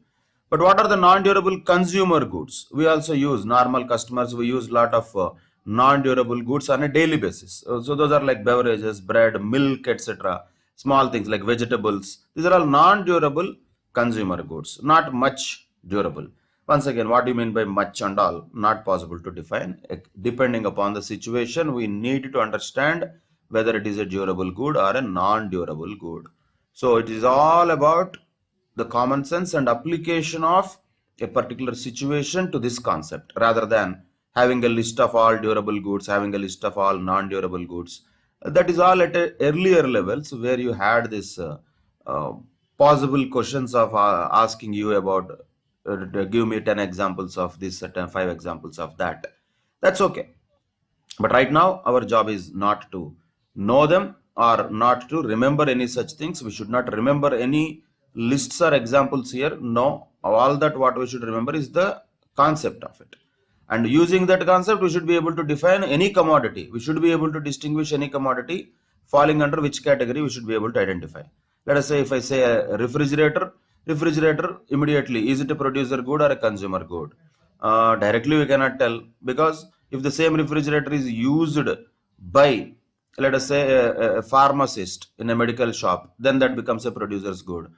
But what are the non-durable consumer goods? We also use normal customers. We use a lot of non-durable goods on a daily basis. So those are like beverages, bread, milk, etc. Small things like vegetables. These are all non-durable consumer goods, not much durable. Once again, what do you mean by much and all? Not possible to define. Depending upon the situation, we need to understand whether it is a durable good or a non-durable good. So it is all about the common sense and application of a particular situation to this concept, rather than having a list of all durable goods, having a list of all non-durable goods. That is all at earlier levels where you had this possible questions of asking you about give me 10 examples of this, 5 examples of that. That's okay. But right now, our job is not to know them or not to remember any such things. We should not remember any lists or examples here. No, all that what we should remember is the concept of it. And using that concept, we should be able to define any commodity. We should be able to distinguish any commodity falling under which category we should be able to identify. Let us say if I say a refrigerator, immediately, is it a producer good or a consumer good? Directly we cannot tell, because if the same refrigerator is used by, let us say, a pharmacist in a medical shop, then that becomes a producer's good.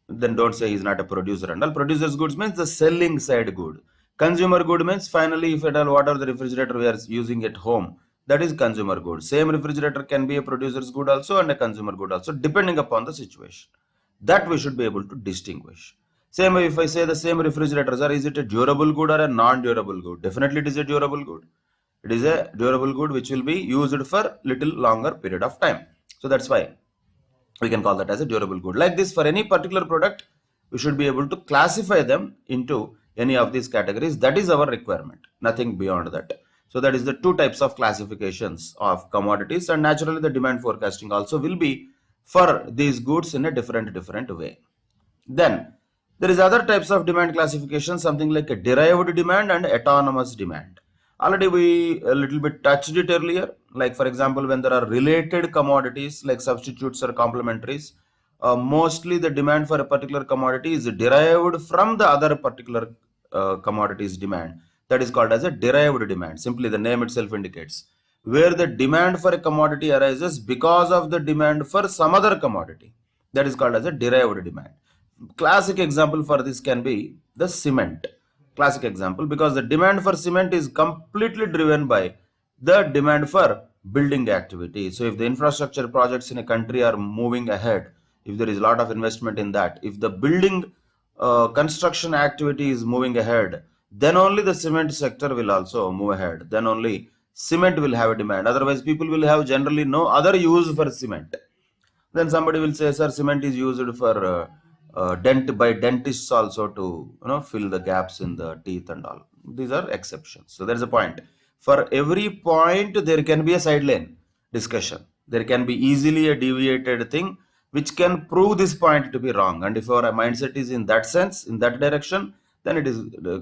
Then don't say he's not a producer. And all producer's goods means the selling side good. Consumer good means finally, if at all, what are the refrigerator we are using at home, that is consumer good. Same refrigerator can be a producer's good also and a consumer good also, depending upon the situation. That we should be able to distinguish. Same way, if I say the same refrigerators, is it a durable good or a non-durable good? Definitely it is a durable good. It is a durable good which will be used for little longer period of time. So that's why we can call that as a durable good. Like this, for any particular product, we should be able to classify them into any of these categories. That is our requirement, nothing beyond that. So that is the two types of classifications of commodities, and naturally the demand forecasting also will be for these goods in a different way. Then there is other types of demand classification, something like a derived demand and autonomous demand. Already we a little bit touched it earlier. Like for example, when there are related commodities like substitutes or complementaries, mostly the demand for a particular commodity is derived from the other particular commodities demand. That is called as a derived demand. Simply the name itself indicates, where the demand for a commodity arises because of the demand for some other commodity. That is called as a derived demand. Classic example for this can be the cement. Classic example, because the demand for cement is completely driven by the demand for building activity. So if the infrastructure projects in a country are moving ahead, if there is a lot of investment in that, if the building construction activity is moving ahead, then only the cement sector will also move ahead. Then only cement will have a demand. Otherwise, people will have generally no other use for cement. Then somebody will say, sir, cement is used for by dentists also to fill the gaps in the teeth and all. These are exceptions. So there's a point. For every point, there can be a sideline discussion. There can be easily a deviated thing which can prove this point to be wrong. And if our mindset is in that sense, in that direction, then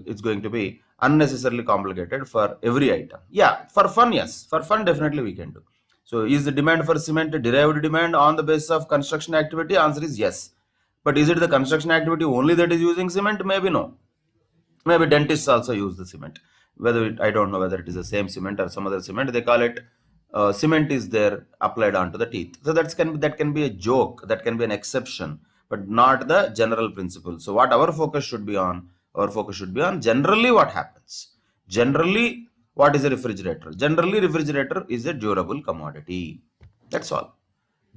it's going to be unnecessarily complicated for every item. Yeah, for fun, yes. For fun, definitely we can do. So is the demand for cement a derived demand on the basis of construction activity? Answer is yes. But is it the construction activity only that is using cement? Maybe no. Maybe dentists also use the cement. I don't know whether it is the same cement or some other cement. They call it cement is there applied onto the teeth. So that can be a joke. That can be an exception, but not the general principle. So what our focus should be on? Our focus should be on generally what happens. Generally, what is a refrigerator? Generally, refrigerator is a durable commodity. That's all.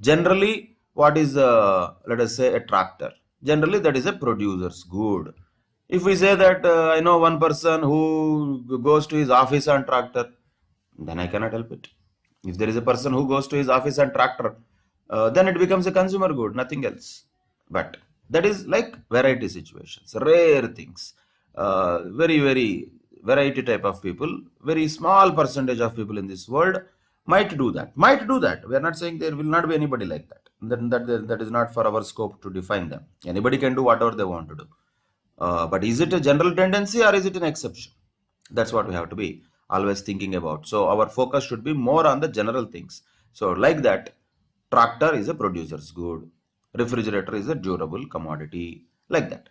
Generally, what is let us say a tractor? Generally, that is a producer's good. If we say that I know one person who goes to his office on tractor, then I cannot help it. If there is a person who goes to his office on tractor, then it becomes a consumer good, nothing else. But that is like variety situations, rare things, very, very variety type of people, very small percentage of people in this world might do that. We are not saying there will not be anybody like that. That is not for our scope to define them. Anybody can do whatever they want to do. But is it a general tendency or is it an exception? That's what we have to be always thinking about. So our focus should be more on the general things. So like that, tractor is a producer's good, refrigerator is a durable commodity, like that.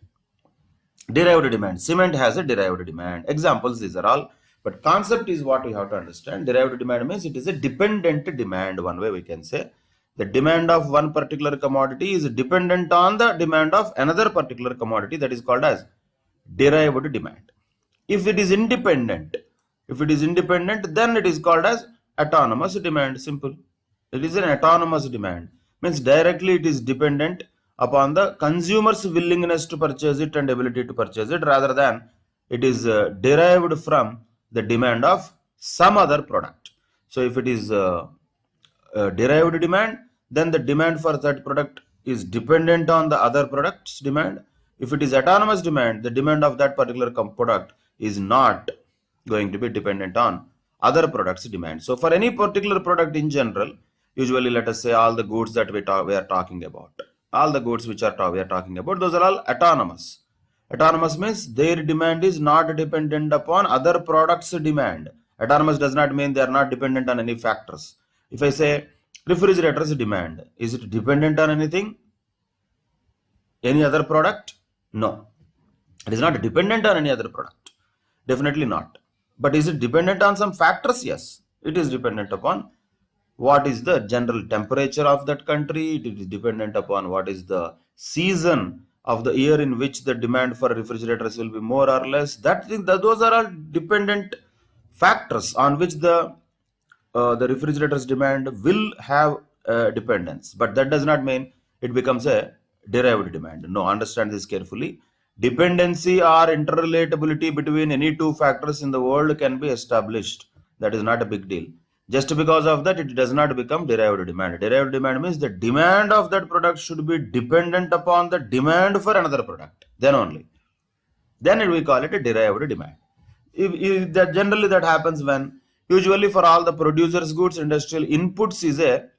Derived demand. Cement has a derived demand. Examples, these are all. But concept is what we have to understand. Derived demand means it is a dependent demand. One way we can say the demand of one particular commodity is dependent on the demand of another particular commodity. That is called as derived demand. If it is independent, then it is called as autonomous demand. Simple. It is an autonomous demand. Means directly it is dependent upon the consumer's willingness to purchase it and ability to purchase it, rather than it is derived from the demand of some other product. So if it is derived demand, then the demand for that product is dependent on the other product's demand. If it is autonomous demand, the demand of that particular product is not going to be dependent on other products' demand. So for any particular product in general, usually let us say all the goods that we are talking about, all the goods which we are talking about, those are all autonomous. Autonomous means their demand is not dependent upon other products' demand. Autonomous does not mean they are not dependent on any factors. If I say refrigerator's demand, is it dependent on anything? Any other product? No. It is not dependent on any other product. Definitely not. But is it dependent on some factors? Yes. It is dependent upon what is the general temperature of that country. It is dependent upon what is the season of the year in which the demand for refrigerators will be more or less. Those are all dependent factors on which the refrigerator's demand will have dependence. But that does not mean it becomes a derived demand. No, understand this carefully. Dependency or interrelatability between any two factors in the world can be established. That is not a big deal. Just because of that, it does not become derived demand. Derived demand means the demand of that product should be dependent upon the demand for another product. Then only. Then we call it a derived demand. Generally that happens when, usually for all the producers' goods, industrial inputs is a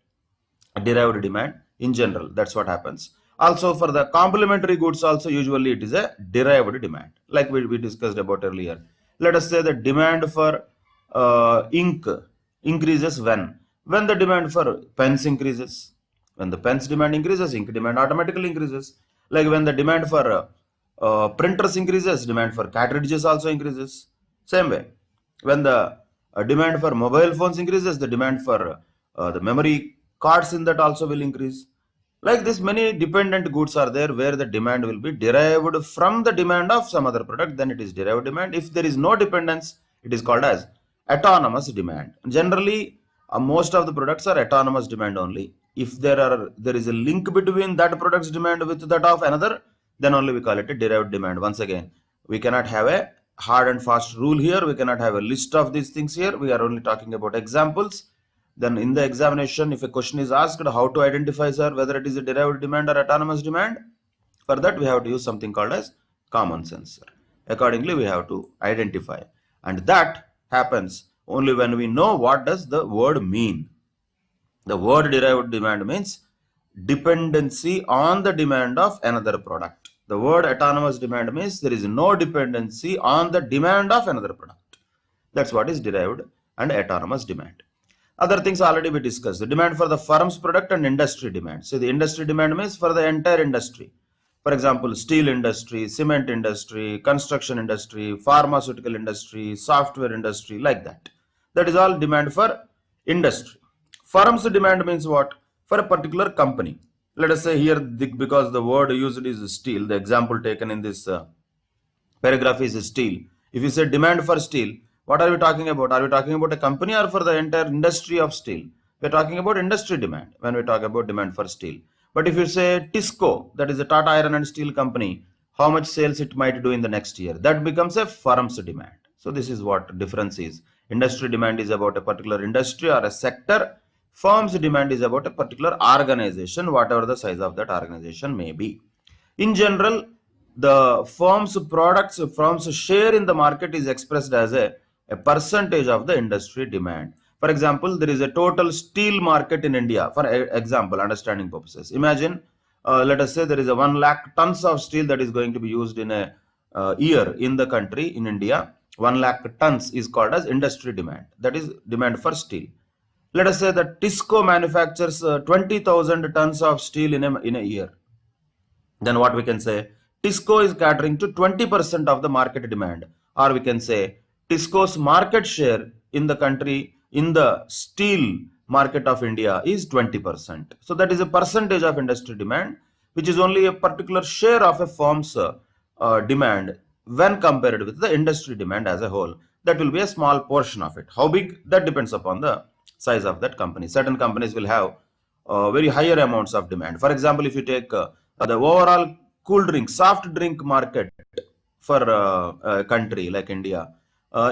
derived demand in general. That's what happens. Also for the complementary goods also, usually it is a derived demand, like we discussed about earlier. Let us say the demand for ink increases when the demand for pens increases. When the pens demand increases, ink demand automatically increases. Like when the demand for printers increases, demand for cartridges also increases. Same way, when the demand for mobile phones increases, the demand for the memory cards in that also will increase. Like this, many dependent goods are there where the demand will be derived from the demand of some other product, then it is derived demand. If there is no dependence, it is called as autonomous demand. Generally, most of the products are autonomous demand only. If there is a link between that product's demand with that of another, then only we call it a derived demand. Once again, we cannot have a hard and fast rule here. We cannot have a list of these things here. We are only talking about examples. Then in the examination, if a question is asked, how to identify, sir, whether it is a derived demand or autonomous demand? For that, we have to use something called as common sense, sir. Accordingly, we have to identify. And that happens only when we know what does the word mean. The word derived demand means dependency on the demand of another product. The word autonomous demand means there is no dependency on the demand of another product. That's what is derived and autonomous demand. Other things already we discussed. The demand for the firm's product and industry demand. So the industry demand means for the entire industry. For example, steel industry, cement industry, construction industry, pharmaceutical industry, software industry, like that. That is all demand for industry. Firm's demand means what? For a particular company. Let us say here, because the word used is steel, the example taken in this paragraph is steel. If you say demand for steel, what are we talking about? Are we talking about a company or for the entire industry of steel? We're talking about industry demand when we talk about demand for steel. But if you say TISCO, that is a Tata Iron and Steel Company, how much sales it might do in the next year, that becomes a firm's demand. So this is what difference is. Industry demand is about a particular industry or a sector. Firm's demand is about a particular organization, whatever the size of that organization may be. In general, the firm's products, firm's share in the market is expressed as a percentage of the industry demand. For example, there is a total steel market in India, for example, understanding purposes. Imagine, let us say there is a 1 lakh tons of steel that is going to be used in a year in the country, in India. 1 lakh tons is called as industry demand. That is demand for steel. Let us say that TISCO manufactures 20,000 tons of steel in a year. Then what we can say? TISCO is catering to 20% of the market demand. Or we can say TISCO's market share in the country, in the steel market of India is 20%. So that is a percentage of industry demand, which is only a particular share of a firm's demand when compared with the industry demand as a whole. That will be a small portion of it. How big? That depends upon the size of that company. Certain companies will have very higher amounts of demand. For example, if you take the overall cool drink, soft drink market for a country like India,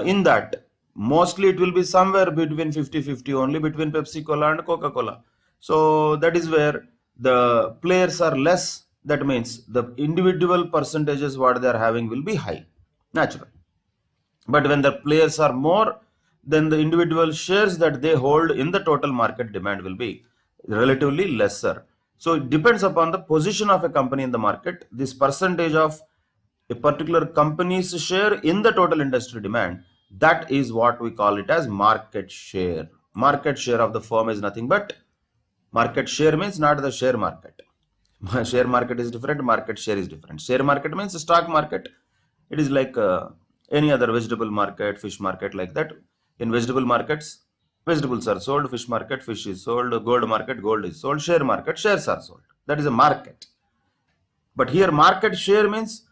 in that mostly it will be somewhere between 50-50 only between Pepsi Cola and Coca-Cola. So that is where the players are less. That means the individual percentages what they are having will be high, natural. But when the players are more, then the individual shares that they hold in the total market demand will be relatively lesser. So it depends upon the position of a company in the market. This percentage of a particular company's share in the total industry demand, that is what we call it as market share. Market share of the firm is nothing but, market share means not the share market. Share market is different, market share is different. Share market means the stock market. It is like any other vegetable market, fish market, like that. In vegetable markets, vegetables are sold. Fish market, fish is sold. Gold market, gold is sold. Share market, shares are sold. That is a market. But here market share means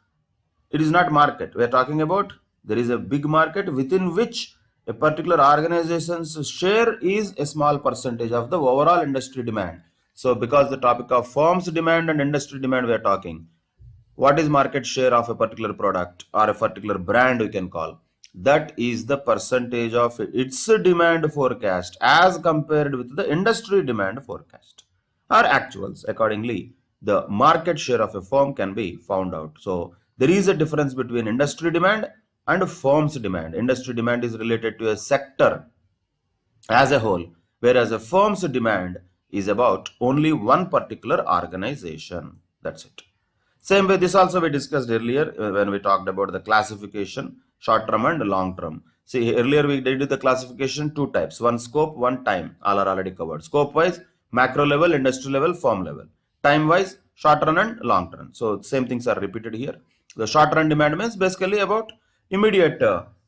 it is not market. We are talking about there is a big market within which a particular organization's share is a small percentage of the overall industry demand. So because the topic of firm's demand and industry demand we are talking, what is market share of a particular product or a particular brand we can call? That is the percentage of its demand forecast as compared with the industry demand forecast or actuals. Accordingly, the market share of a firm can be found out. So there is a difference between industry demand and firm's demand. Industry demand is related to a sector as a whole, whereas a firm's demand is about only one particular organization. That's it. Same way, this also we discussed earlier when we talked about the classification, short term and long term. See, earlier we did the classification two types, one scope, one time, all are already covered. Scope wise, macro level, industry level, firm level. Time wise, short run and long run. So same things are repeated here. The short run demand means basically about immediate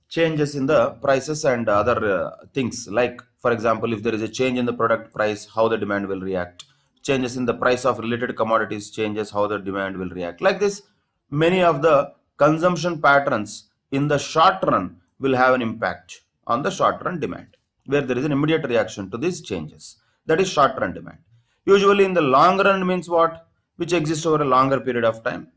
changes in the prices and other things, like for example, if there is a change in the product price, how the demand will react. Changes in the price of related commodities changes, how the demand will react. Like this, many of the consumption patterns in the short run will have an impact on the short run demand, where there is an immediate reaction to these changes. That is short run demand. Usually in the long run means what? Which exists over a longer period of time.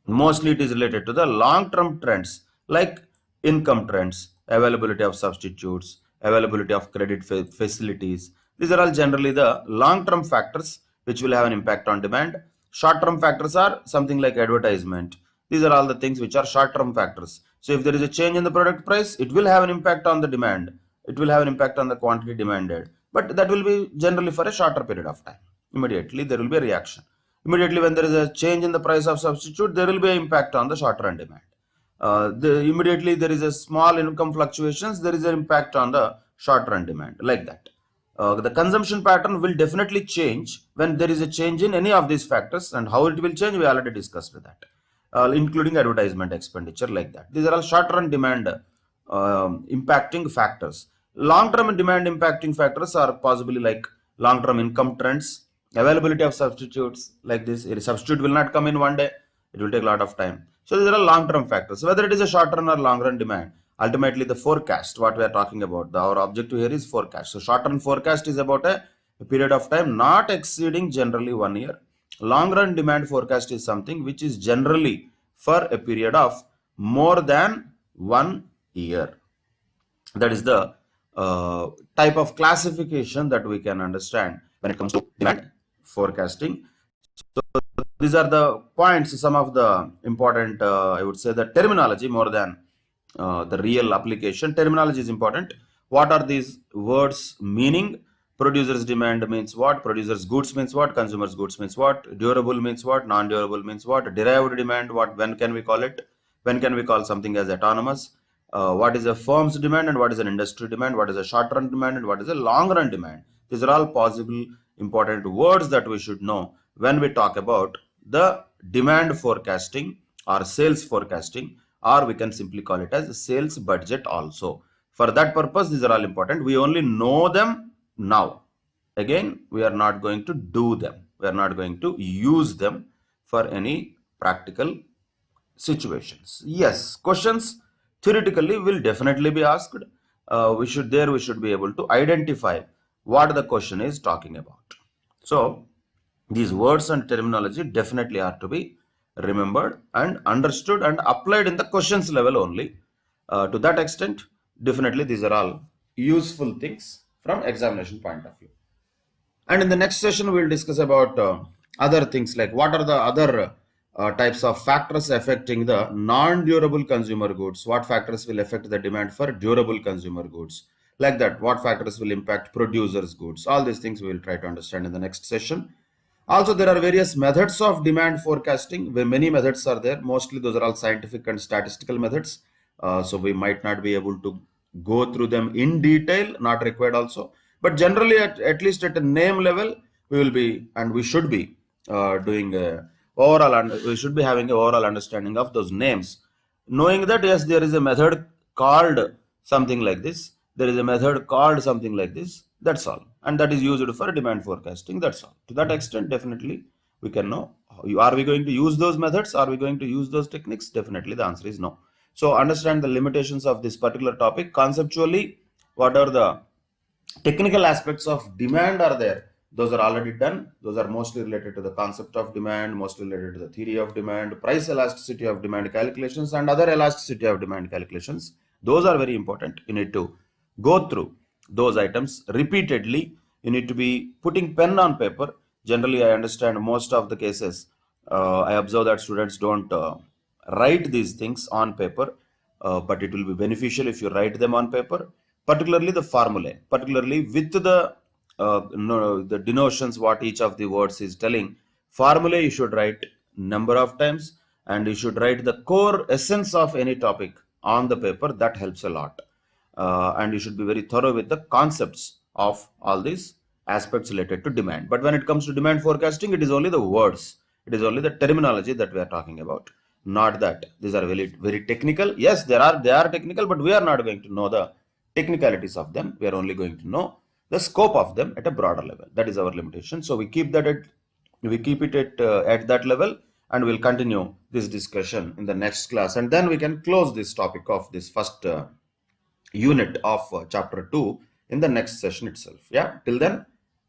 Mostly it is related to the long term trends like income trends, availability of substitutes, availability of credit facilities. These are all generally the long-term factors which will have an impact on demand. Short-term factors are something like advertisement. These are all the things which are short-term factors. So if there is a change in the product price, it will have an impact on the demand. It will have an impact on the quantity demanded. But that will be generally for a shorter period of time. Immediately there will be a reaction. Immediately when there is a change in the price of substitute, there will be an impact on the short-run demand. Immediately there is a small income fluctuations, there is an impact on the short-run demand, like that. The consumption pattern will definitely change when there is a change in any of these factors, and how it will change, we already discussed that, including advertisement expenditure, like that. These are all short-run demand impacting factors. Long-term demand impacting factors are possibly like long-term income trends, availability of substitutes, like this. A substitute will not come in one day, it will take a lot of time. So these are long-term factors. Whether it is a short-run or long-run demand, ultimately the forecast, what we are talking about, our objective here is forecast. So short-run forecast is about a period of time not exceeding generally 1 year. Long-run demand forecast is something which is generally for a period of more than 1 year. That is the type of classification that we can understand when it comes to demand forecasting. So these are the points, some of the important, I would say, the terminology more than the real application. Terminology is important. What are these words meaning? Producers demand means what? Producers goods means what? Consumers goods means what? Durable means what? Non-durable means what? Derived demand, what? When can we call it? When can we call something as autonomous? What is a firm's demand and what is an industry demand? What is a short-run demand and what is a long-run demand? These are all possible important words that we should know when we talk about the demand forecasting or sales forecasting, or we can simply call it as sales budget also. For that purpose, these are all important. We only know them now. Again, we are not going to do them. We are not going to use them for any practical situations. Yes, questions theoretically will definitely be asked. We should be able to identify what the question is talking about. So these words and terminology definitely are to be remembered and understood and applied in the questions level only. To that extent, definitely these are all useful things from examination point of view. And in the next session, we will discuss about other things like what are the other types of factors affecting the non-durable consumer goods. What factors will affect the demand for durable consumer goods? Like that, what factors will impact producers' goods? All these things we will try to understand in the next session. Also, there are various methods of demand forecasting, where many methods are there. Mostly those are all scientific and statistical methods. So we might not be able to go through them in detail, not required also. But generally, at least at a name level, we will be and we should be doing overall, and we should be having an overall understanding of those names. Knowing that, yes, there is a method called something like this. There is a method called something like this. That's all. And that is used for demand forecasting. That's all. To that extent, definitely, we can know. Are we going to use those methods? Are we going to use those techniques? Definitely, the answer is no. So understand the limitations of this particular topic. Conceptually, what are the technical aspects of demand are there? Those are already done. Those are mostly related to the concept of demand, mostly related to the theory of demand, price elasticity of demand calculations, and other elasticity of demand calculations. Those are very important. You need to go through those items repeatedly. You need to be putting pen on paper. Generally, I understand most of the cases, I observe that students don't write these things on paper, but it will be beneficial if you write them on paper, particularly the formulae, particularly with the denotions, what each of the words is telling. Formulae you should write number of times, and you should write the core essence of any topic on the paper. That helps a lot. And you should be very thorough with the concepts of all these aspects related to demand. But when it comes to demand forecasting, it is only the words, it is only the terminology that we are talking about, not that these are very, very technical. Yes, they are technical, but we are not going to know the technicalities of them. We are only going to know the scope of them at a broader level. That is our limitation. So we keep it at that level, and we'll continue this discussion in the next class, and then we can close this topic of this first unit of chapter 2 in the next session itself. Yeah, till then,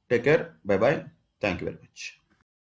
take care. Bye bye. Thank you very much.